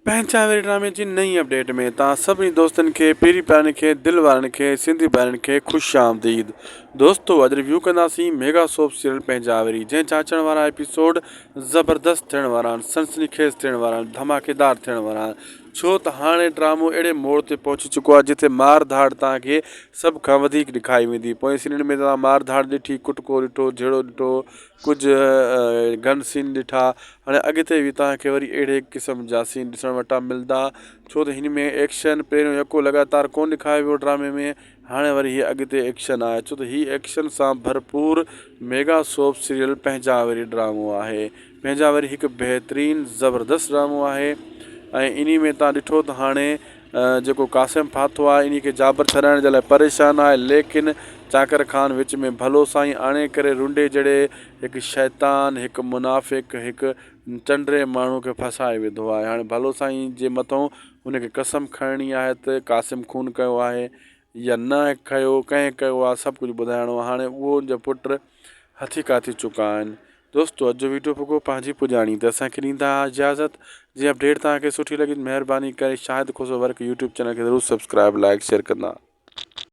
पंहिंचावेरी ड्रामे जी नई अपडेट में तव्हां सभिनी दोस्तनि खे पहिरीं प्यारनि खे दिल वारनि खे सिंधी भाइरनि खे ख़ुशि आमदीद। दोस्तो अॼु रिव्यू कंदासीं मेगा सोप सीरियल पंहिंचावेरी, जंहिंजा अचण वारा एपिसोड ज़बरदस्त थियण वारा आहिनि, सनसनीखेज़ थियण वारा आहिनि, धमाकेदार थियण वारा आहिनि। छो त हाणे ड्रामो अहिड़े मोड़ ते पहुची चुको आहे जिथे मार धाड़ तव्हांखे सभ खां वधीक ॾेखारी वेंदी। पोइ सीरियल में तव्हां मार धाड़ ॾिठी, कुटको ॾिठो, झेड़ो ॾिठो, कुझु गन सीन ॾिठा। हाणे अॻिते बि तव्हांखे वरी अहिड़े क़िस्म जा सीन ॾिसण वटां मिलंदा, छो त हिन में एक्शन पहिरियों यको लगातार कोन ॾेखारियो वियो ड्रामे में। हाणे वरी हीअ अॻिते एक्शन आहे, छो त हीअ एक्शन सां भरपूर मेगा सोप सीरियल पंहिंचावेरी ड्रामो आहे। पंहिंचावेरी हिकु बहितरीनु ज़बरदस्त ड्रामो आहे ऐं इन में तव्हां ॾिठो त हाणे जेको क़ासिम फाथो आहे इन खे जाबर छॾाइण जे लाइ परेशान आहे, लेकिन चाकर ख़ान विच में भलो साईं आणे करे रुंडे जड़े हिकु शैतान, हिकु मुनाफ़िक़, हिकु चंडरे माण्हू खे फसाए विधो आहे। हाणे भलो साईं जे मथां हुनखे कसम खणणी आहे त क़ासिम खून कयो आहे या न कयो, कंहिं कयो आहे, सभु कुझु ॿुधाइणो आहे। हाणे उहो जा पुट हथी काथी चुका आहिनि। दोस्तो अॼु जो वीडियो पोइ पंहिंजी पुॼाणी त असांखे ॾींदा इजाज़त। जी अपडेट तव्हांखे सुठी लॻी महिरबानी करे शाहिद खोसो वर्क यूट्यूब चैनल खे ज़रूरु सब्सक्राइब, लाइक, शेयर कंदा।